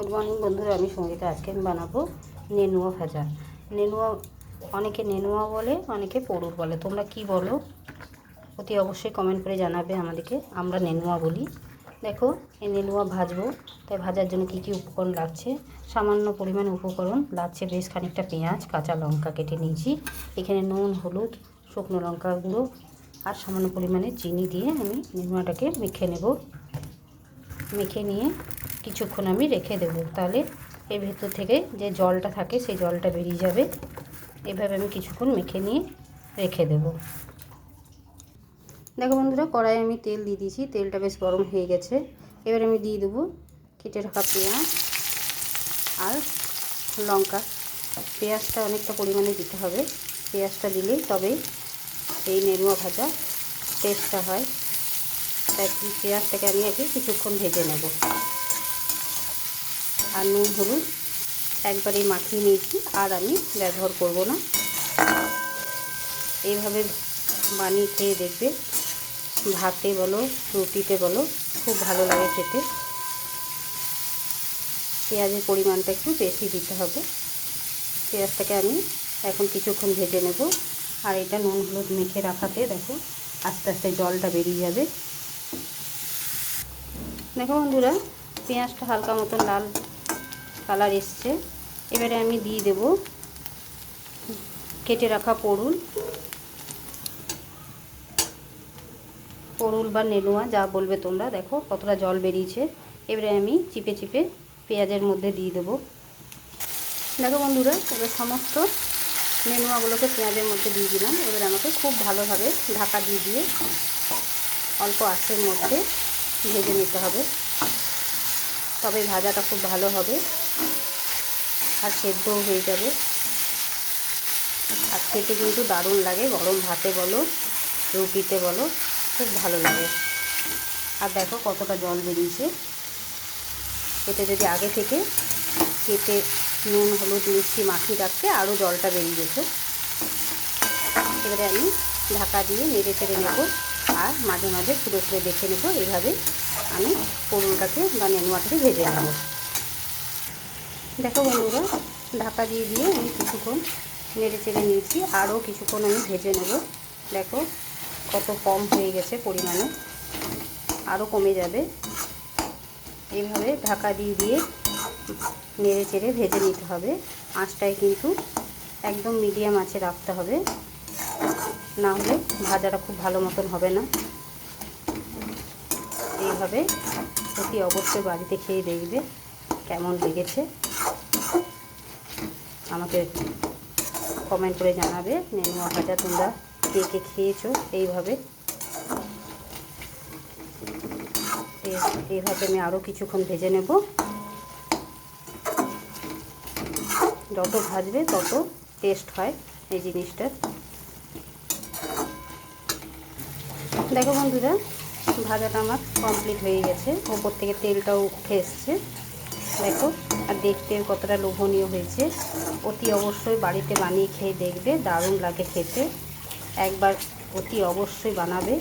Good morning বন্ধুরা, আমি সঙ্গীতা। আজকে আমি বানাবো নেনুয়া ভাজা। নেনুয়া অনেকে নেনুয়া বলে, অনেকে পড়ুর বলে। তোমরা কি বলো অতি অবশ্যই কমেন্ট করে জানাবে আমাদেরকে। আমরা নেনুয়া বলি। দেখো, এই নেনুয়া ভাজবো, তাই ভাজার জন্য কি কি উপকরণ লাগছে। সামান্য পরিমাণে উপকরণ লাগছে। বেশ খানিকটা পেঁয়াজ, কাঁচা লঙ্কা কেটে নিয়েছি। এখানে নুন, হলুদ, শুকনো লঙ্কার গুঁড়ো আর সামান্য পরিমাণে চিনি দিয়ে আমি নেনুয়াটাকে মেখে নেব। মেখে নিয়ে কিছুক্ষণ আমি রেখে দেব, তাহলে এর ভেতর থেকে যে জলটা থাকে সেই জলটা বেরিয়ে যাবে। এভাবে আমি কিছুক্ষণ মেখে নিয়ে রেখে দেব। দেখো বন্ধুরা, কড়াইয়ে আমি তেল দিয়ে দিয়েছি। তেলটা বেশ গরম হয়ে গেছে। এবার আমি দিয়ে দেবো কেটে রাখা পেঁয়াজ আর লঙ্কা। পেঁয়াজটা অনেকটা পরিমাণে দিতে হবে। পেঁয়াজটা দিলেই তবেই এই নেনুয়া ভাজা টেস্টটা হয়। তাই পেঁয়াজটাকে আমি আগে কিছুক্ষণ ভেজে নেব। আর নুন হলুদ একবারেই মাখিয়ে নিয়েছি, আর আমি ব্যবহার করব না। এইভাবে বানিয়ে খেয়ে দেখবে, ভাতে বলো রুটিতে বলো, খুব ভালো লাগে খেতে। পেঁয়াজের পরিমাণটা একটু বেশি দিতে হবে। পেঁয়াজটাকে আমি এখন কিছুক্ষণ ভেজে নেব। আর এটা নুন হলুদ মেখে রাখাতে দেখো আস্তে আস্তে জলটা বেরিয়ে যাবে। দেখো বন্ধুরা, পেঁয়াজটা হালকা মতন লাল কালার এসছে। এবারে আমি দিয়ে দেব কেটে রাখা পটল বা নেনুয়া, যা বলবে তোমরা। দেখো কতটা জল বেরিয়েছে। এবারে আমি চিপে চিপে পেঁয়াজের মধ্যে দিয়ে দেবো। দেখো বন্ধুরা, এবার সমস্ত নেনুয়াগুলোকে পেঁয়াজের মধ্যে দিয়ে দিলাম। এবার আমাকে খুব ভালোভাবে ঢাকা দিয়ে দিয়ে অল্প আঁচের মধ্যে ভেজে নিতে হবে। তবে ভাজাটা খুব ভালো হবে আর সেদ্ধও হয়ে যাবে। আর খেতে কিন্তু দারুণ লাগে। গরম ভাতে বলো রুটিতে বলো, খুব ভালো লাগে। আর দেখো কতটা জল বেরিয়েছে। এতে যদি আগে থেকে কেটে নুন হলুদ মিষ্টি মাখিয়ে রাখতে আরও জলটা বেরিয়ে যেত। এবারে আমি ঢাকা দিয়ে নেড়ে চেড়ে নেব আর মাঝে মাঝে ফুলে ফুলে দেখে নেব। এইভাবে আমি পটলটাকে বা নেনুয়াটাকে ভেজে নেব। দেখো বন্ধুরা, ঢাকা দিয়ে দিয়ে আমি কিছুক্ষণ নেড়ে চেড়ে নিয়েছি। আরও কিছুক্ষণ আমি ভেজে নেব। দেখো কত কম হয়ে গেছে পরিমাণে, আরও কমে যাবে। এইভাবে ঢাকা দিয়ে দিয়ে নেড়ে চেড়ে ভেজে নিতে হবে। আঁচটায় কিন্তু একদম মিডিয়াম আঁচে রাখতে হবে, না হলে ভাজাটা খুব ভালো মতন হবে না। এইভাবে অতি অবশ্যই বাড়িতে খেয়ে দেখবে কেমন লেগেছে। আমাকে কমেন্ট করে জানাবে নেনুয়া ভাজা তোমরা কে কে খেয়েছো এইভাবে। এইভাবে আমি আরও কিছুক্ষণ ভেজে নেব। যত ভাজবে তত টেস্ট হয় এই জিনিসটা। দেখো বন্ধুরা, ভাজাটা আমার কমপ্লিট হয়ে গেছে। ওপর থেকে তেলটাও উঠে এসছে। দেখো, আর দেখতে কতটা লোভনীয় হয়েছে। অতি অবশ্যই বাড়িতে বানিয়ে খেয়ে দেখবে, দারুণ লাগে খেতে। একবার অতি অবশ্যই বানাবে,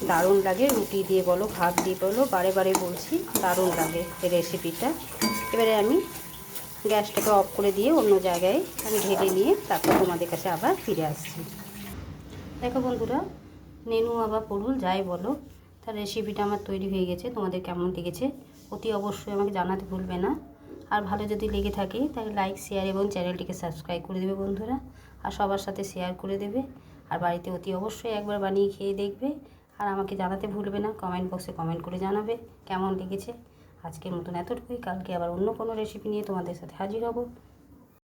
দারুণ লাগে। রুটি দিয়ে বলো ভাত দিয়ে বলো, বারে বারে বলছি, দারুণ লাগে এই রেসিপিটা। এবারে আমি গ্যাসটাকে অফ করে দিয়ে অন্য জায়গায় আমি ঢেলে নিয়ে তারপর তোমাদের কাছে আবার ফিরে আসছি। দেখো বন্ধুরা, নেনুয়া বা পটল যাই বলো, তার রেসিপিটা আমার তৈরি হয়ে গেছে। তোমাদের কেমন লেগেছে অতি অবশ্যই আমাকে জানাতে ভুলবে না। আর ভালো যদি লেগে থাকে তাহলে লাইক শেয়ার এবং চ্যানেলটিকে সাবস্ক্রাইব করে দেবে বন্ধুরা। আর সবার সাথে শেয়ার করে দেবে। আর বাড়িতে অতি অবশ্যই একবার বানিয়ে খেয়ে দেখবে। আর আমাকে জানাতে ভুলবে না, কমেন্ট বক্সে কমেন্ট করে জানাবে কেমন লেগেছে। আজকের মতন এতটুকুই। কালকে আবার অন্য কোনো রেসিপি নিয়ে তোমাদের সাথে হাজির হব।